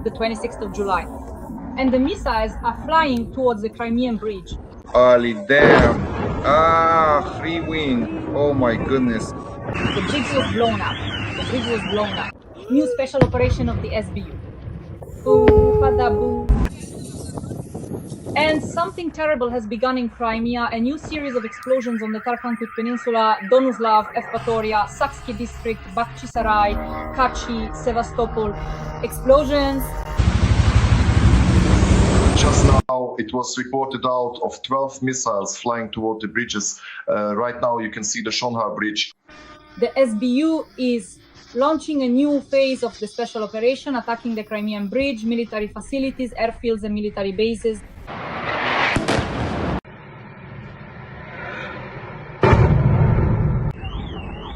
the 26th of July. And the missiles are flying towards the Crimean Bridge. Holy damn. Free wind. Oh my goodness. The bridge was blown up. The bridge was blown up. New special operation of the SBU. Boo, bada-boo. And something terrible has begun in Crimea. A new series of explosions on the Tarkankut Peninsula, Donuslav, Evpatoria, Saksky district, Bakhchisarai, Kachi, Sevastopol. Explosions. Just now, it was reported out of 12 missiles flying toward the bridges. Right now, you can see the Shonhar Bridge. The SBU is launching a new phase of the special operation, attacking the Crimean Bridge, military facilities, airfields, and military bases.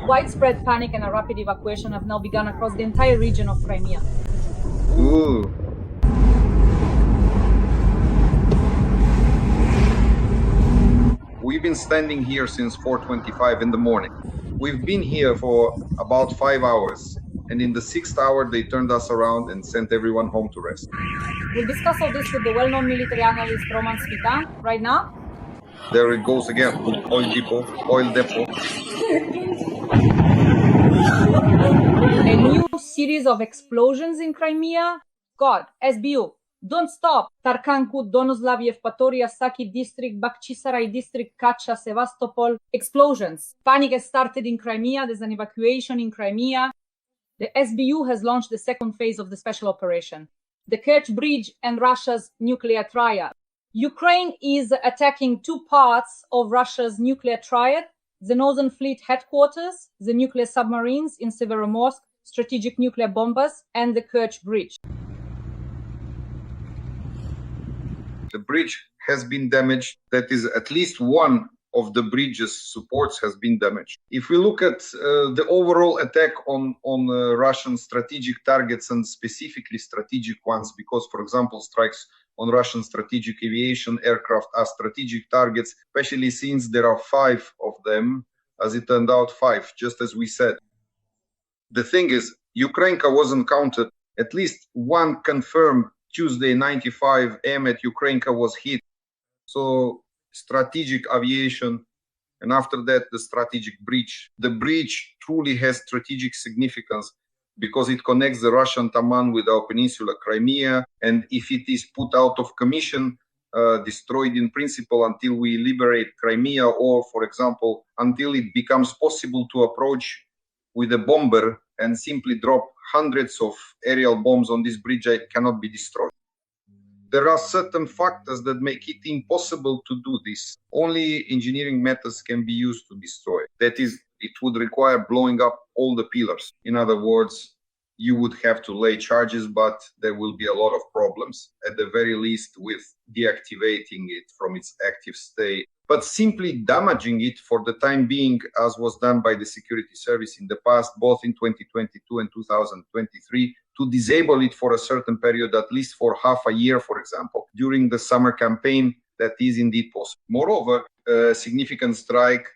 Widespread panic and a rapid evacuation have now begun across the entire region of Crimea. Ooh. We've been standing here since 4:25 in the morning. We've been here for about 5 hours, and in the 6th hour they turned us around and sent everyone home to rest. We'll discuss all this with the well-known military analyst Roman Svitan right now. There it goes again. Oil depot. A new series of explosions in Crimea. God, SBU, don't stop. Tarkankut, Donuslav, Evpatoria, Saki district, Bakhchisarai district, Kacha, Sevastopol. Explosions. Panic has started in Crimea. There's an evacuation in Crimea. The SBU has launched the second phase of the special operation. The Kerch Bridge and Russia's Nuclear Triad. Ukraine is attacking two parts of Russia's Nuclear Triad, the Northern Fleet headquarters, the nuclear submarines in Severomorsk, strategic nuclear bombers, and the Kerch Bridge. The bridge has been damaged. That is, at least one of the bridge's supports has been damaged. If we look at the overall attack on Russian strategic targets, and specifically strategic ones, because, for example, strikes on Russian strategic aviation aircraft are strategic targets, especially since there are 5 of them, as it turned out 5, just as we said. The thing is, Ukrainka wasn't counted. At least one confirmed Tuesday 95 AM at Ukrainka was hit. So strategic aviation, and after that the strategic bridge. The bridge truly has strategic significance because it connects the Russian Taman with our peninsula Crimea, and if it is put out of commission, destroyed in principle until we liberate Crimea, or, for example, until it becomes possible to approach with a bomber and simply drop hundreds of aerial bombs on this bridge, it cannot be destroyed. There are certain factors that make it impossible to do this. Only engineering methods can be used to destroy. That is, it would require blowing up all the pillars. In other words, you would have to lay charges, but there will be a lot of problems, at the very least with deactivating it from its active state. But simply damaging it for the time being, as was done by the security service in the past, both in 2022 and 2023, to disable it for a certain period, at least for half a year, for example, during the summer campaign, that is indeed possible. Moreover, a significant strike,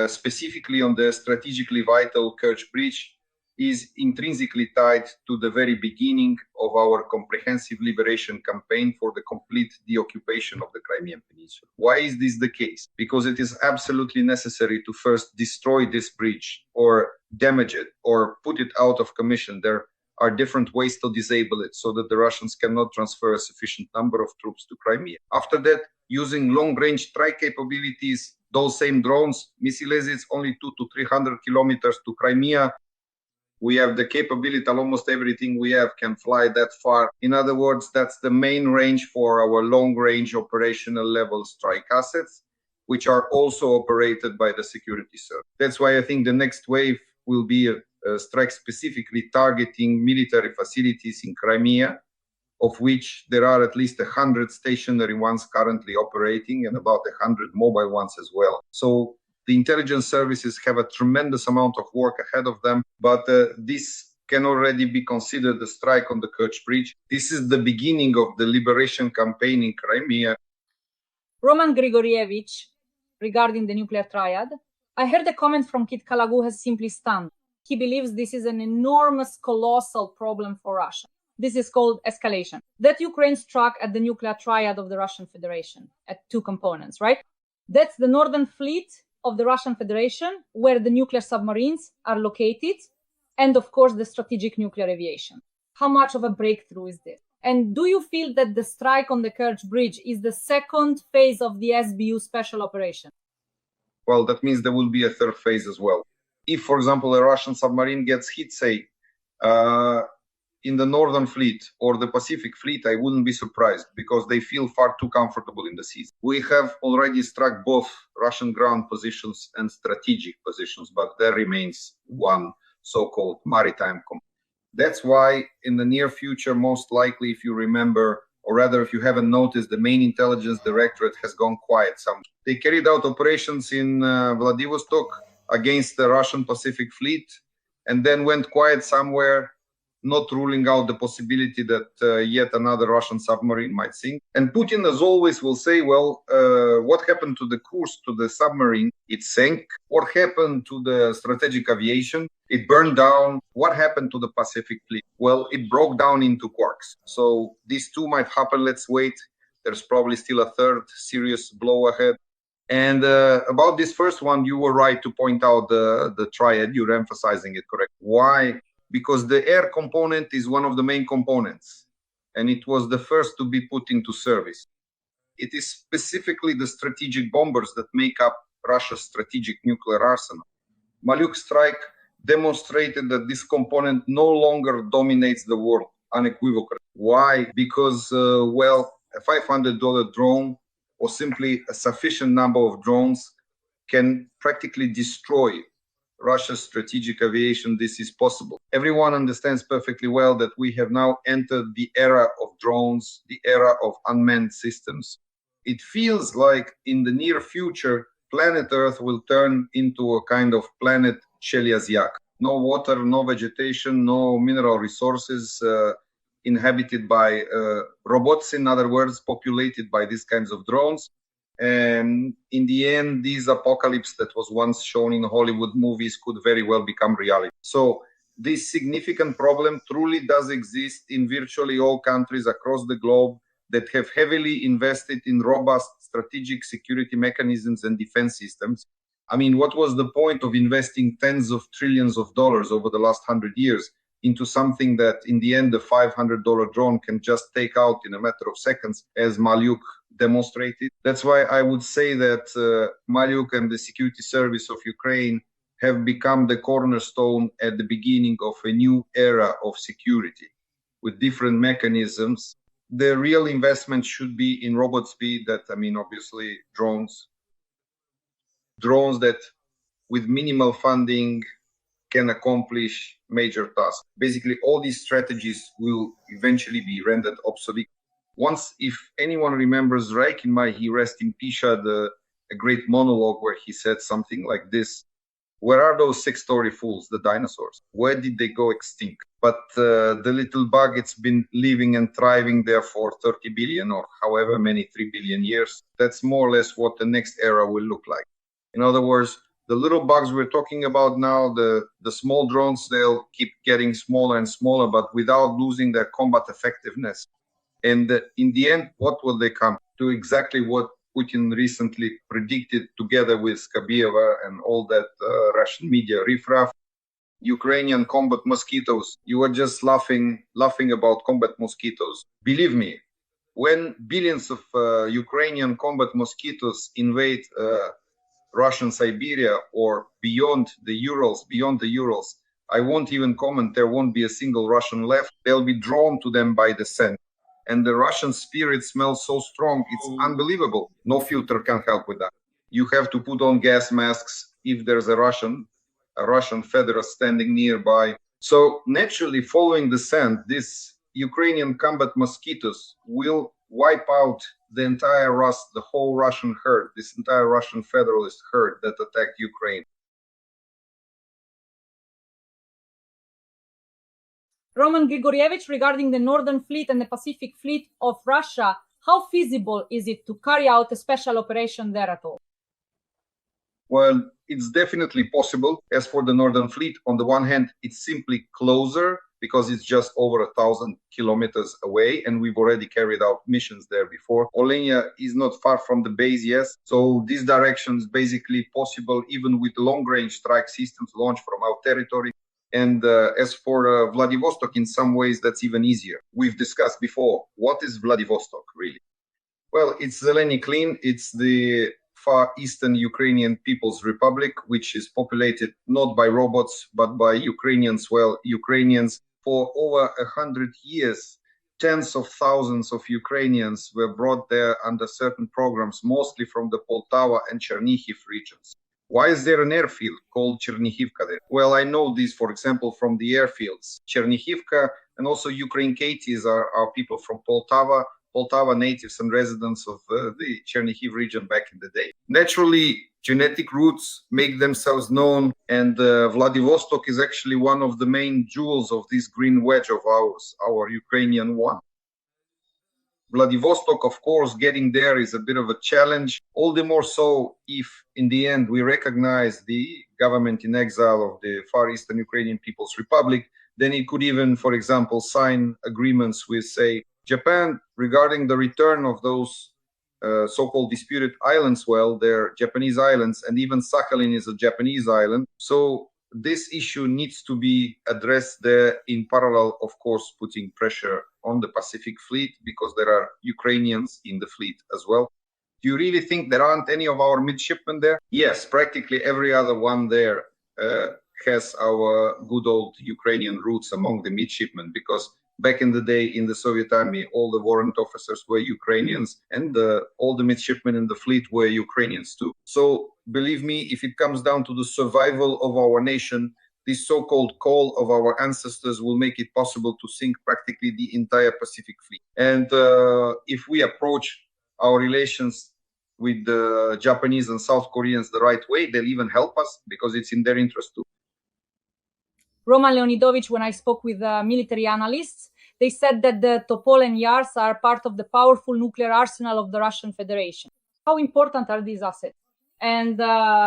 specifically on the strategically vital Kerch Bridge, is intrinsically tied to the very beginning of our comprehensive liberation campaign for the complete deoccupation of the Crimean Peninsula. Why is this the case? Because it is absolutely necessary to first destroy this bridge, or damage it, or put it out of commission. There are different ways to disable it so that the Russians cannot transfer a sufficient number of troops to Crimea. After that, using long-range strike capabilities, those same drones, missiles, it's only 200 to 300 kilometers to Crimea. We have the capability, almost everything we have can fly that far. In other words, that's the main range for our long-range operational level strike assets, which are also operated by the security service. That's why I think the next wave will be a strike specifically targeting military facilities in Crimea, of which there are at least 100 stationary ones currently operating and about 100 mobile ones as well. So the intelligence services have a tremendous amount of work ahead of them, but this can already be considered a strike on the Kerch Bridge. This is the beginning of the liberation campaign in Crimea. Roman Grigorievich, regarding the nuclear triad, I heard a comment from Kit Kalagu has simply stunned. He believes this is an enormous, colossal problem for Russia. This is called escalation. That Ukraine struck at the nuclear triad of the Russian Federation at two components, right? That's the Northern Fleet of the Russian Federation, where the nuclear submarines are located, and of course the strategic nuclear aviation. How much of a breakthrough is this? And do you feel that the strike on the Kerch Bridge is the second phase of the SBU special operation? Well, that means there will be a third phase as well. If, for example, a Russian submarine gets hit, say, in the Northern Fleet or the Pacific Fleet, I wouldn't be surprised because they feel far too comfortable in the seas. We have already struck both Russian ground positions and strategic positions, but there remains one so-called maritime component. That's why in the near future, most likely, if you remember, or rather if you haven't noticed, the main intelligence directorate has gone quiet some. They carried out operations in Vladivostok against the Russian Pacific Fleet and then went quiet somewhere, not ruling out the possibility that yet another Russian submarine might sink. And Putin, as always, will say, well, what happened to the Kursk, to the submarine? It sank. What happened to the strategic aviation? It burned down. What happened to the Pacific Fleet? Well, it broke down into quarks. So these two might happen. Let's wait. There's probably still a third serious blow ahead. And about this first one, you were right to point out the triad. You're emphasizing it correct. Why? Because the air component is one of the main components, and it was the first to be put into service. It is specifically the strategic bombers that make up Russia's strategic nuclear arsenal. Malyuk strike demonstrated that this component no longer dominates the world unequivocally. Why? Because, well, a $500 drone or simply a sufficient number of drones can practically destroy Russia's strategic aviation. This is possible. Everyone understands perfectly well that we have now entered the era of drones, the era of unmanned systems. It feels like in the near future, planet Earth will turn into a kind of planet Chelyabinsk. No water, no vegetation, no mineral resources, inhabited by robots, in other words, populated by these kinds of drones. And in the end, this apocalypse that was once shown in Hollywood movies could very well become reality. So this significant problem truly does exist in virtually all countries across the globe that have heavily invested in robust strategic security mechanisms and defense systems. I mean, what was the point of investing tens of trillions of dollars over the last 100 years into something that in the end, the $500 drone can just take out in a matter of seconds, as Malyuk demonstrated? That's why I would say that Malyuk and the security service of Ukraine have become the cornerstone at the beginning of a new era of security with different mechanisms. The real investment should be in robot speed, that, I mean, obviously drones that with minimal funding can accomplish major tasks. Basically, all these strategies will eventually be rendered obsolete. Once, if anyone remembers, Reikinmai, he rest in peace, had a great monologue where he said something like this: where are those six-story fools, the dinosaurs? Where did they go extinct? But the little bug, it's been living and thriving there for 30 billion or however many 3 billion years. That's more or less what the next era will look like. In other words, the little bugs we're talking about now, the small drones, they'll keep getting smaller and smaller, but without losing their combat effectiveness. And in the end, what will they come to? Exactly what Putin recently predicted together with Skabieva and all that Russian media riffraff. Ukrainian combat mosquitoes. You were just laughing about combat mosquitoes. Believe me, when billions of Ukrainian combat mosquitoes invade Russian Siberia or beyond the Urals, I won't even comment. There won't be a single Russian left. They'll be drawn to them by the scent. And the Russian spirit smells so strong, it's unbelievable. No filter can help with that. You have to put on gas masks if there's a Russian feather standing nearby. So naturally, following the scent, these Ukrainian combat mosquitoes will wipe out the whole Russian herd, this entire Russian federalist herd that attacked Ukraine. Roman Grigorievich, regarding the Northern Fleet and the Pacific Fleet of Russia, how feasible is it to carry out a special operation there at all? Well, it's definitely possible. As for the Northern Fleet, on the one hand, it's simply closer because it's just over 1,000 kilometers away, and we've already carried out missions there before. Olenia is not far from the base, yes. So this direction is basically possible even with long-range strike systems launched from our territory. And as for Vladivostok, in some ways, that's even easier. We've discussed before, what is Vladivostok, really? Well, it's Zeleny Klin. It's the far eastern Ukrainian People's Republic, which is populated not by robots, but by Ukrainians. Well, Ukrainians, for over 100 years, tens of thousands of Ukrainians were brought there under certain programs, mostly from the Poltava and Chernihiv regions. Why is there an airfield called Chernihivka there? Well, I know this, for example, from the airfields. Chernihivka and also Ukraine Katies are people from Poltava natives and residents of the Chernihiv region back in the day. Naturally, genetic roots make themselves known, and Vladivostok is actually one of the main jewels of this green wedge of ours, our Ukrainian one. Vladivostok, of course, getting there is a bit of a challenge, all the more so if, in the end, we recognize the government in exile of the Far Eastern Ukrainian People's Republic. Then it could even, for example, sign agreements with, say, Japan regarding the return of those so-called disputed islands. Well, they're Japanese islands, and even Sakhalin is a Japanese island. So this issue needs to be addressed there in parallel, of course, putting pressure on the Pacific Fleet, because there are Ukrainians in the fleet as well. Do you really think there aren't any of our midshipmen there? Yes, practically every other one there has our good old Ukrainian roots among the midshipmen, because back in the day in the Soviet Army, all the warrant officers were Ukrainians, and all the midshipmen in the fleet were Ukrainians too. So believe me, if it comes down to the survival of our nation, this so-called call of our ancestors will make it possible to sink practically the entire Pacific Fleet. And if we approach our relations with the Japanese and South Koreans the right way, they'll even help us, because it's in their interest too. Roman Leonidovich, when I spoke with military analysts, they said that the Toppo and Yars are part of the powerful nuclear arsenal of the Russian Federation. How important are these assets? And,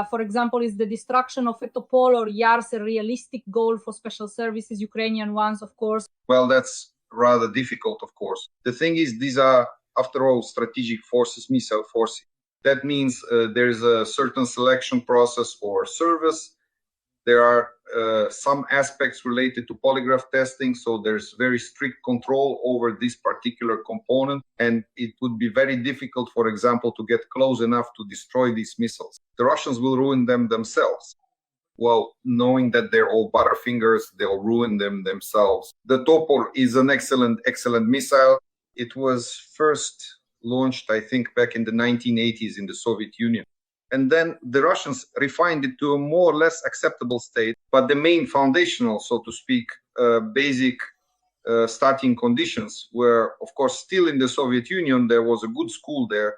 for example, is the destruction of a Topol or Yars a realistic goal for special services, Ukrainian ones, of course? Well, that's rather difficult, of course. The thing is, these are, after all, strategic forces, missile forces. That means there is a certain selection process for service. There are some aspects related to polygraph testing, so there's very strict control over this particular component, and it would be very difficult, for example, to get close enough to destroy these missiles. The Russians will ruin them themselves. Well, knowing that they're all butterfingers, they'll ruin them themselves. The Topor is an excellent missile. It was first launched, I think, back in the 1980s in the Soviet Union. And then the Russians refined it to a more or less acceptable state. But the main foundational, so to speak, basic starting conditions were, of course, still in the Soviet Union. There was a good school there,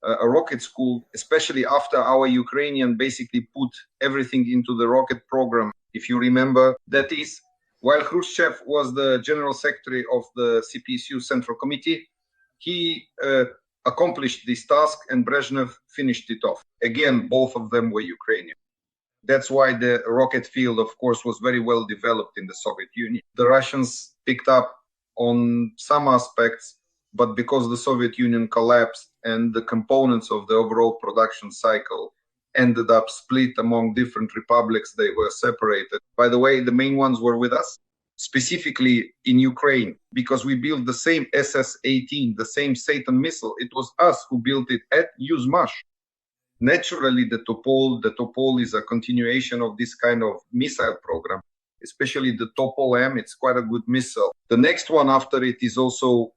a rocket school, especially after our Ukrainian basically put everything into the rocket program. If you remember, that is, while Khrushchev was the general secretary of the CPSU Central Committee, he accomplished this task, and Brezhnev finished it off. Again, both of them were Ukrainian. That's why the rocket field, of course, was very well developed in the Soviet Union. The Russians picked up on some aspects, but because the Soviet Union collapsed and the components of the overall production cycle ended up split among different republics, they were separated. By the way, the main ones were with us, specifically in Ukraine, because we built the same SS-18, the same Satan missile. It was us who built it at Yuzmash. Naturally, the Topol is a continuation of this kind of missile program, especially the Topol-M. It's quite a good missile. The next one after it is also,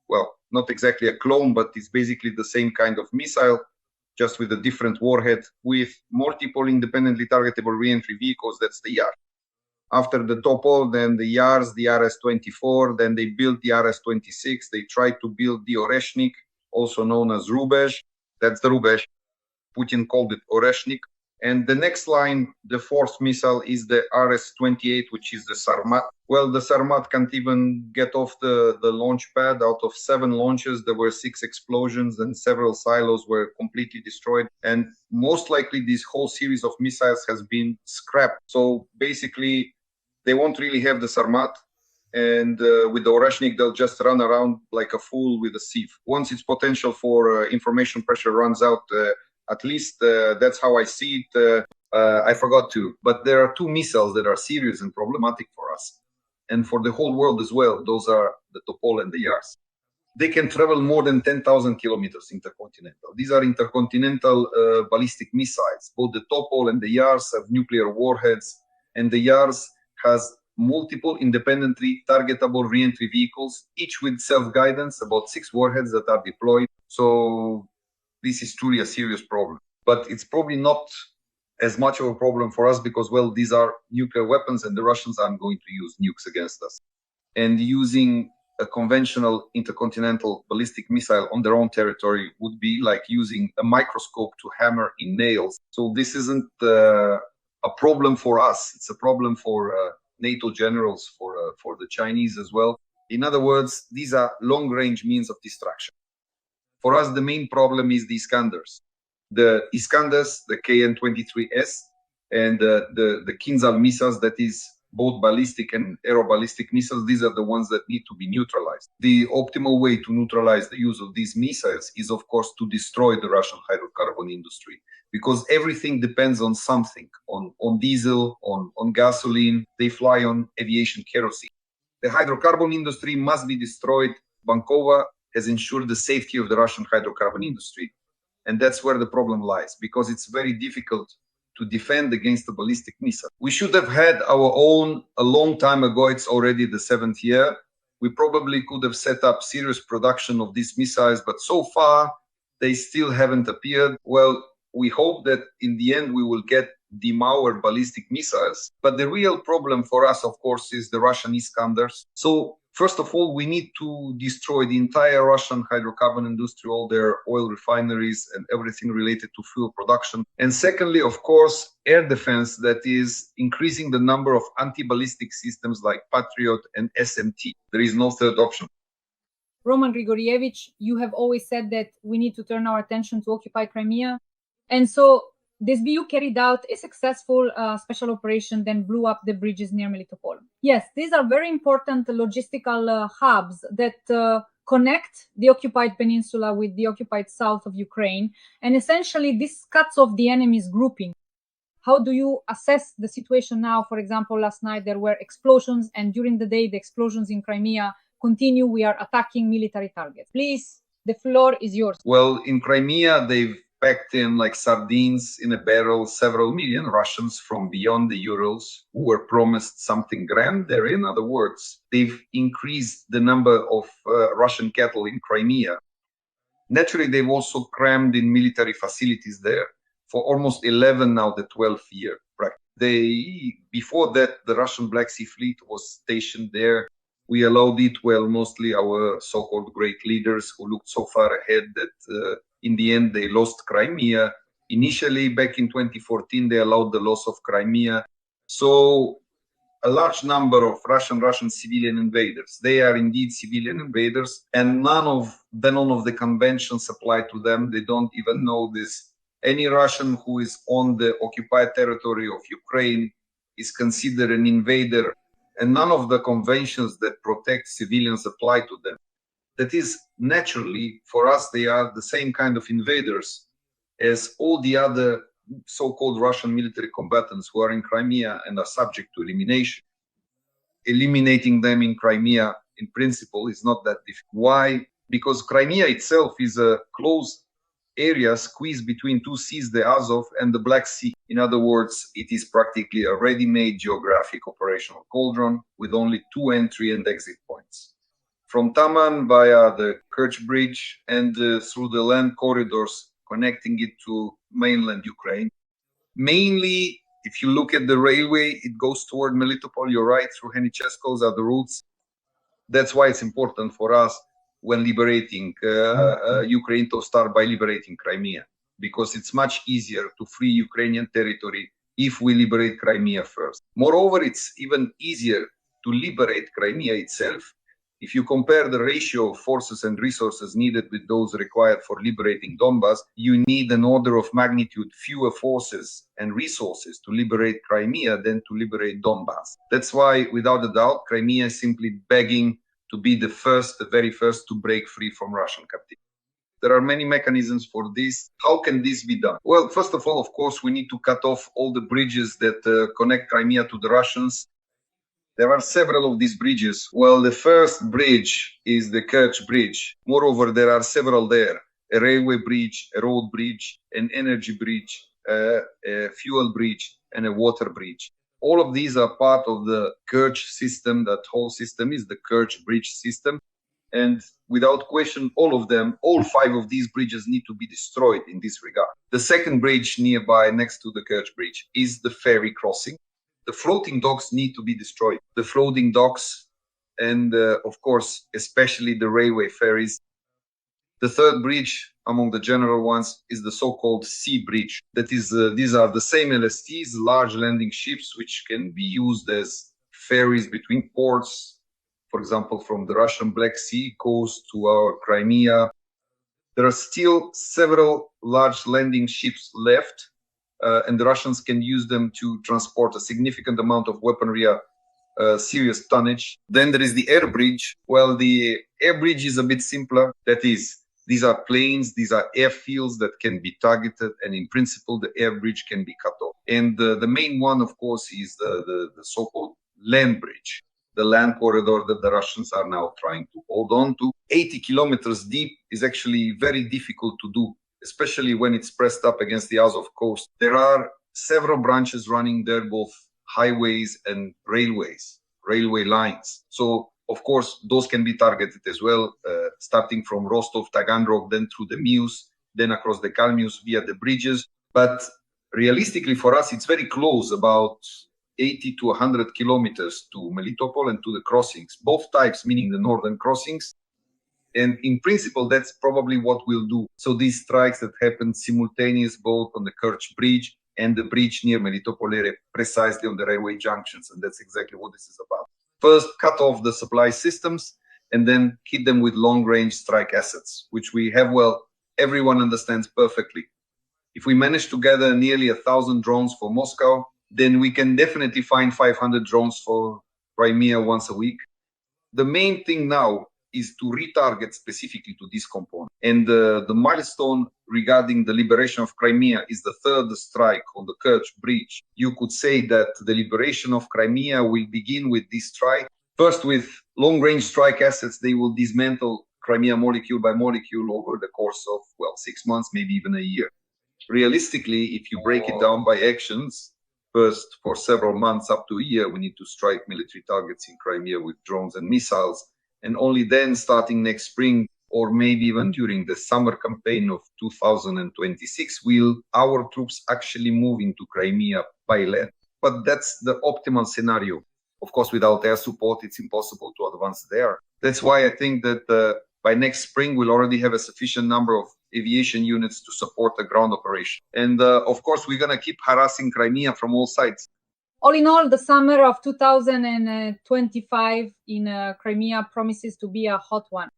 well, not exactly a clone, but it's basically the same kind of missile, just with a different warhead, with multiple independently targetable re-entry vehicles. That's the Yar. After the Topol, then the Yars, the RS-24, then they built the RS-26. They tried to build the Oreshnik, also known as Rubezh. That's the Rubezh. Putin called it Oreshnik. And the next line, the fourth missile, is the RS-28, which is the Sarmat. Well, the Sarmat can't even get off the launch pad. Out of 7 launches, there were 6 explosions, and several silos were completely destroyed. And most likely, this whole series of missiles has been scrapped. So basically, they won't really have the Sarmat. and with the Oreshnik, they'll just run around like a fool with a sieve. Once its potential for information pressure runs out, at least that's how I see it. I forgot to, but there are two missiles that are serious and problematic for us and for the whole world as well. Those are the Toppo and the Yars. They can travel more than 10,000 kilometers intercontinental. These are intercontinental ballistic missiles. Both the Toppo and the Yars have nuclear warheads, and the Yars has multiple independently targetable re-entry vehicles, each with self-guidance, about 6 warheads that are deployed. So this is truly a serious problem. But it's probably not as much of a problem for us because, well, these are nuclear weapons and the Russians aren't going to use nukes against us. And using a conventional intercontinental ballistic missile on their own territory would be like using a microscope to hammer in nails. So this isn't a problem for us. It's a problem for NATO generals, for the Chinese as well. In other words, these are long-range means of destruction. For us, the main problem is the Iskanders. The Iskanders, the KN-23S, and the Kinzhal missiles, that is both ballistic and aeroballistic missiles, these are the ones that need to be neutralized. The optimal way to neutralize the use of these missiles is, of course, to destroy the Russian hydrocarbon industry, because everything depends on something, on diesel, on gasoline. They fly on aviation kerosene. The hydrocarbon industry must be destroyed. Bankova has ensured the safety of the Russian hydrocarbon industry. And that's where the problem lies, because it's very difficult to defend against a ballistic missile. We should have had our own a long time ago. It's already the 7th year. We probably could have set up serious production of these missiles, but so far they still haven't appeared. Well, we hope that in the end we will get demoured ballistic missiles. But the real problem for us, of course, is the Russian Iskanders. So first of all, we need to destroy the entire Russian hydrocarbon industry, all their oil refineries and everything related to fuel production. And secondly, of course, air defense, that is increasing the number of anti-ballistic systems like Patriot and SMT. There is no third option. Roman Grigorievich, you have always said that we need to turn our attention to occupy Crimea. And so the SBU carried out a successful special operation, then blew up the bridges near Melitopol. Yes, these are very important logistical hubs that connect the occupied peninsula with the occupied south of Ukraine. And essentially, this cuts off the enemy's grouping. How do you assess the situation now? For example, last night there were explosions, and during the day, the explosions in Crimea continue. We are attacking military targets. Please, the floor is yours. Well, in Crimea, they've packed in like sardines in a barrel several million Russians from beyond the Urals who were promised something grand there. In other words, they've increased the number of Russian cattle in Crimea. Naturally, they've also crammed in military facilities there for almost 11, now the 12th year. Before that, the Russian Black Sea Fleet was stationed there. We allowed it, well, mostly our so-called great leaders who looked so far ahead that in the end, they lost Crimea. Initially, back in 2014, they allowed the loss of Crimea. So a large number of Russian civilian invaders. They are indeed civilian invaders, and none of the conventions apply to them. They don't even know this. Any Russian who is on the occupied territory of Ukraine is considered an invader, and none of the conventions that protect civilians apply to them. That is, naturally, for us, they are the same kind of invaders as all the other so-called Russian military combatants who are in Crimea and are subject to elimination. Eliminating them in Crimea, in principle, is not that difficult. Why? Because Crimea itself is a closed area squeezed between two seas, the Azov and the Black Sea. In other words, it is practically a ready-made geographic operational cauldron with only 2 entry and exit points. From Taman via the Kerch Bridge and through the land corridors connecting it to mainland Ukraine. Mainly, if you look at the railway, it goes toward Melitopol. You're right, through Henicheskos are the routes. That's why it's important for us when liberating Ukraine to start by liberating Crimea, because it's much easier to free Ukrainian territory if we liberate Crimea first. Moreover, it's even easier to liberate Crimea itself If you compare the ratio of forces and resources needed with those required for liberating Donbas, you need an order of magnitude fewer forces and resources to liberate Crimea than to liberate Donbas. That's why, without a doubt, Crimea is simply begging to be the very first to break free from Russian captivity. There are many mechanisms for this. How can this be done? Well, first of all, of course, we need to cut off all the bridges that connect Crimea to the Russians. There are several of these bridges. Well, the first bridge is the Kerch Bridge. Moreover, there are several there. A railway bridge, a road bridge, an energy bridge, a fuel bridge, and a water bridge. All of these are part of the Kerch system. That whole system is the Kerch Bridge system. And without question, all 5 of these bridges need to be destroyed in this regard. The second bridge nearby, next to the Kerch Bridge, is the ferry crossing. The floating docks need to be destroyed. The floating docks and, of course, especially the railway ferries. The third bridge among the general ones is the so-called sea bridge. That is, these are the same LSTs, large landing ships, which can be used as ferries between ports, for example, from the Russian Black Sea coast to our Crimea. There are still several large landing ships left, and the Russians can use them to transport a significant amount of weaponry, serious tonnage. Then there is the air bridge. Well, the air bridge is a bit simpler. That is, these are planes, these are airfields that can be targeted, and in principle, the air bridge can be cut off. And the main one, of course, is the so-called land bridge, the land corridor that the Russians are now trying to hold on to. 80 kilometers deep is actually very difficult to do, especially when it's pressed up against the Azov coast. There are several branches running there, both highways and railway lines. So, of course, those can be targeted as well, starting from Rostov, Taganrog, then through the Meuse, then across the Kalmius via the bridges. But realistically for us, it's very close, about 80 to 100 kilometers to Melitopol and to the crossings, both types, meaning the northern crossings. And in principle, that's probably what we'll do. So these strikes that happened simultaneous both on the Kerch Bridge and the bridge near Melitopol, precisely on the railway junctions. And that's exactly what this is about. First, cut off the supply systems and then hit them with long-range strike assets, which we have, well, everyone understands perfectly. If we manage to gather nearly 1,000 drones for Moscow, then we can definitely find 500 drones for Crimea once a week. The main thing now is to retarget specifically to this component. And the milestone regarding the liberation of Crimea is the third strike on the Kerch Bridge. You could say that the liberation of Crimea will begin with this strike. First, with long-range strike assets, they will dismantle Crimea molecule by molecule over the course of, well, 6 months, maybe even a year. Realistically, if you break it down by actions, first, for several months up to a year, we need to strike military targets in Crimea with drones and missiles. And only then, starting next spring, or maybe even during the summer campaign of 2026, will our troops actually move into Crimea by land. But that's the optimal scenario. Of course, without air support, it's impossible to advance there. That's why I think that by next spring, we'll already have a sufficient number of aviation units to support the ground operation. And of course, we're going to keep harassing Crimea from all sides. All in all, the summer of 2025 in Crimea promises to be a hot one.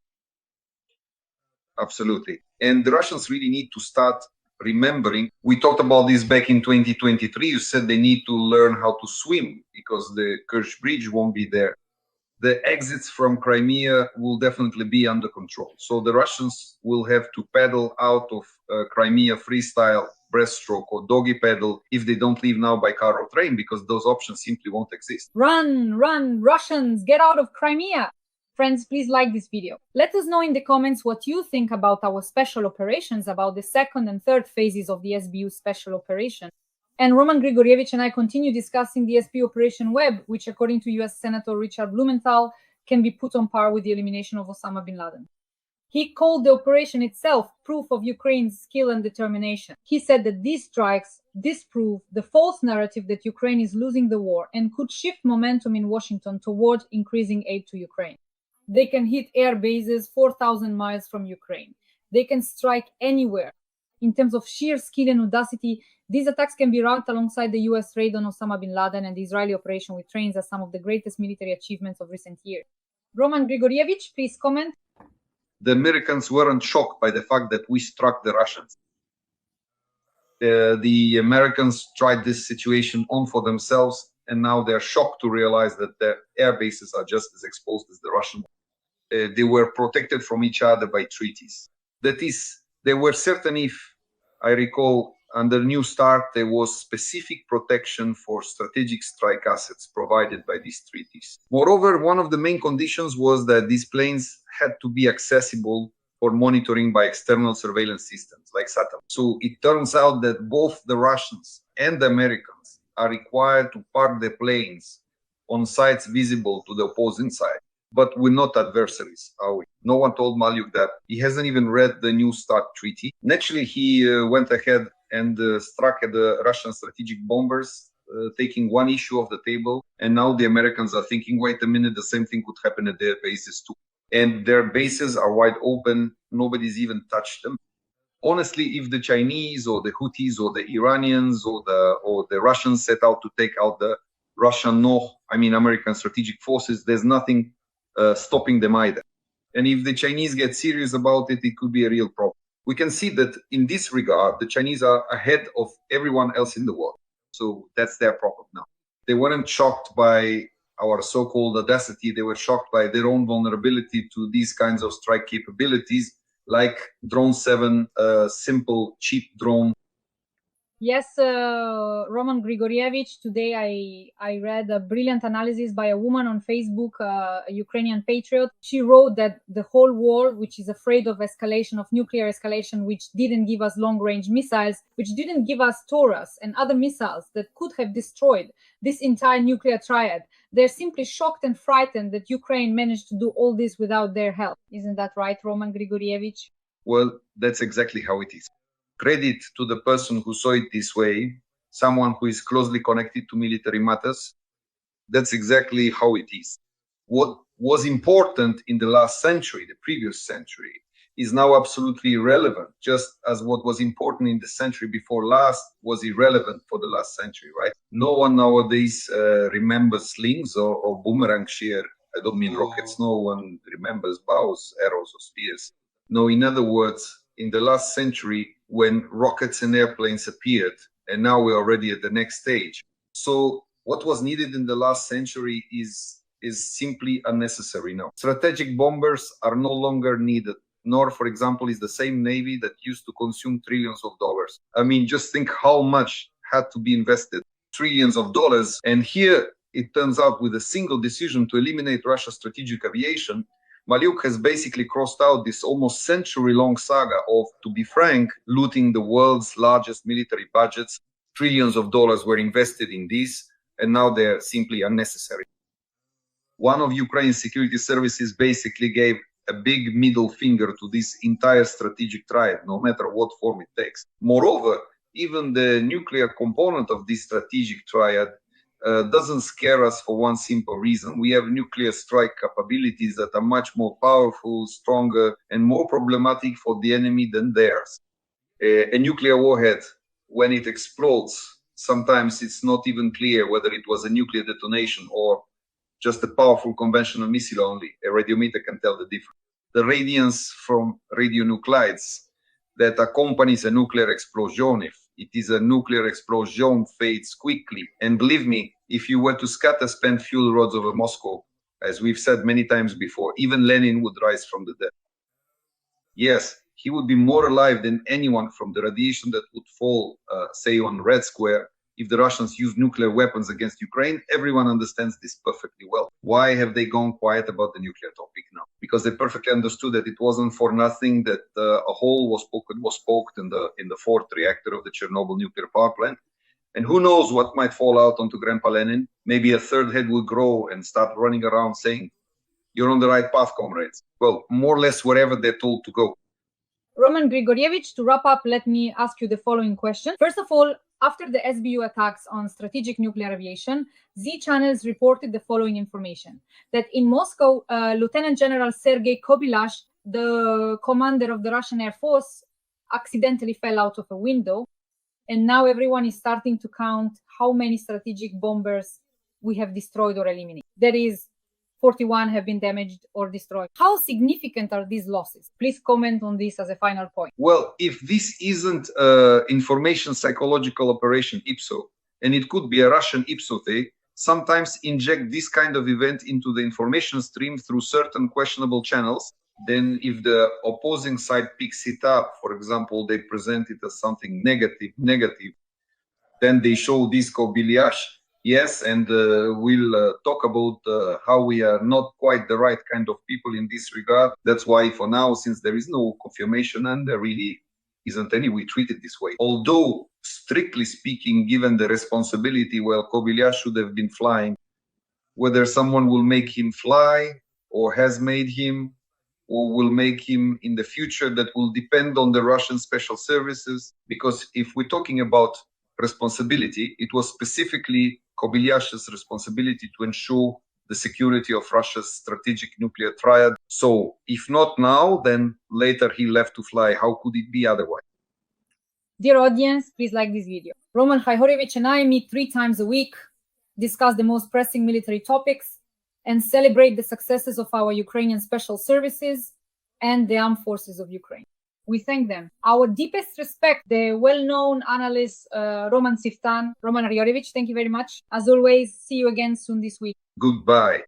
Absolutely. And the Russians really need to start remembering. We talked about this back in 2023. You said they need to learn how to swim because the Kerch Bridge won't be there. The exits from Crimea will definitely be under control. So the Russians will have to paddle out of Crimea freestyle, breaststroke or doggy paddle if they don't leave now by car or train, because those options simply won't exist. Run, Russians, get out of Crimea. Friends, please like this video. Let us know in the comments what you think about our special operations, about the second and third phases of the SBU special operation. And Roman Grigorievich and I continue discussing the SP Operation Web, which according to US Senator Richard Blumenthal, can be put on par with the elimination of Osama bin Laden. He called the operation itself proof of Ukraine's skill and determination. He said that these strikes disprove the false narrative that Ukraine is losing the war and could shift momentum in Washington toward increasing aid to Ukraine. They can hit air bases 4,000 miles from Ukraine. They can strike anywhere. In terms of sheer skill and audacity, these attacks can be ranked alongside the US raid on Osama bin Laden and the Israeli operation with trains as some of the greatest military achievements of recent years. Roman Grigorievich, please comment. The Americans weren't shocked by the fact that we struck the Russians. The Americans tried this situation on for themselves, and now they're shocked to realize that their air bases are just as exposed as the Russian. They were protected from each other by treaties. That is, there were certain, if I recall, under New START, there was specific protection for strategic strike assets provided by these treaties. Moreover, one of the main conditions was that these planes had to be accessible for monitoring by external surveillance systems like satellites. So it turns out that both the Russians and the Americans are required to park their planes on sites visible to the opposing side. But we're not adversaries, are we? No one told Malyuk that. He hasn't even read the New START treaty. Naturally, he went ahead and struck at the Russian strategic bombers, taking one issue off the table. And now the Americans are thinking, wait a minute, the same thing could happen at their bases too. And their bases are wide open. Nobody's even touched them. Honestly, if the Chinese or the Houthis or the Iranians or the Russians set out to take out the American strategic forces, there's nothing stopping them either. And if the Chinese get serious about it, it could be a real problem. We can see that in this regard, the Chinese are ahead of everyone else in the world. So that's their problem now. They weren't shocked by our so-called audacity. They were shocked by their own vulnerability to these kinds of strike capabilities, like Drone 7, a simple, cheap drone. Yes, Roman Grigorievich, today I read a brilliant analysis by a woman on Facebook, a Ukrainian patriot. She wrote that the whole world, which is afraid of escalation, of nuclear escalation, which didn't give us long-range missiles, which didn't give us Taurus and other missiles that could have destroyed this entire nuclear triad. They're simply shocked and frightened that Ukraine managed to do all this without their help. Isn't that right, Roman Grigorievich? Well, that's exactly how it is. Credit to the person who saw it this way, someone who is closely connected to military matters. That's exactly how it is. What was important in the last century, the previous century, is now absolutely irrelevant, just as what was important in the century before last was irrelevant for the last century, right? No one nowadays remembers slings or boomerang shear. I don't mean rockets. No one remembers bows, arrows, or spears. No, in other words, in the last century, when rockets and airplanes appeared, and now we're already at the next stage. So what was needed in the last century is simply unnecessary now. Strategic bombers are no longer needed, nor, for example, is the same Navy that used to consume trillions of dollars. I mean, just think how much had to be invested, trillions of dollars. And here it turns out with a single decision to eliminate Russia's strategic aviation, Malyuk has basically crossed out this almost century-long saga of, to be frank, looting the world's largest military budgets. Trillions of dollars were invested in this, and now they're simply unnecessary. One of Ukraine's security services basically gave a big middle finger to this entire strategic triad, no matter what form it takes. Moreover, even the nuclear component of this strategic triad doesn't scare us for one simple reason. We have nuclear strike capabilities that are much more powerful, stronger, and more problematic for the enemy than theirs. A nuclear warhead, when it explodes, sometimes it's not even clear whether it was a nuclear detonation or just a powerful conventional missile only. A radiometer can tell the difference. The radiance from radionuclides that accompanies a nuclear explosion, if it is a nuclear explosion, fades quickly. And believe me, if you were to scatter spent fuel rods over Moscow, as we've said many times before, even Lenin would rise from the dead. Yes, he would be more alive than anyone from the radiation that would fall, say, on Red Square. If the Russians use nuclear weapons against Ukraine, everyone understands this perfectly well. Why have they gone quiet about the nuclear topic now? Because they perfectly understood that it wasn't for nothing that a hole was poked in the fourth reactor of the Chernobyl nuclear power plant. And who knows what might fall out onto Grandpa Lenin? Maybe a third head will grow and start running around saying, "You're on the right path, comrades." Well, more or less wherever they're told to go. Roman Grigorievich, to wrap up, let me ask you the following question. First of all, after the SBU attacks on strategic nuclear aviation, Z channels reported the following information: that in Moscow, Lieutenant General Sergei Kobylash, the commander of the Russian Air Force, accidentally fell out of a window. And now everyone is starting to count how many strategic bombers we have destroyed or eliminated. There is 41 have been damaged or destroyed. How significant are these losses? Please comment on this as a final point. Well, if this isn't information psychological operation IPSO, and it could be a Russian IPSO, they sometimes inject this kind of event into the information stream through certain questionable channels. Then if the opposing side picks it up, for example, they present it as something negative, then they show this Kobiliash, yes, and we'll talk about how we are not quite the right kind of people in this regard. That's why for now, since there is no confirmation and there really isn't any way treated this way. Although, strictly speaking, given the responsibility, well, Kobiliash should have been flying. Whether someone will make him fly or has made him or will make him in the future, that will depend on the Russian special services. Because if we're talking about responsibility, it was specifically Kobiliash's responsibility to ensure the security of Russia's strategic nuclear triad. So if not now, then later he left to fly. How could it be otherwise? Dear audience, please like this video. Roman Hryhorevich and I meet 3 times a week, discuss the most pressing military topics, and celebrate the successes of our Ukrainian special services and the armed forces of Ukraine. We thank them. Our deepest respect, the well-known analyst Roman Svitan. Roman Hryhorevich, thank you very much. As always, see you again soon this week. Goodbye.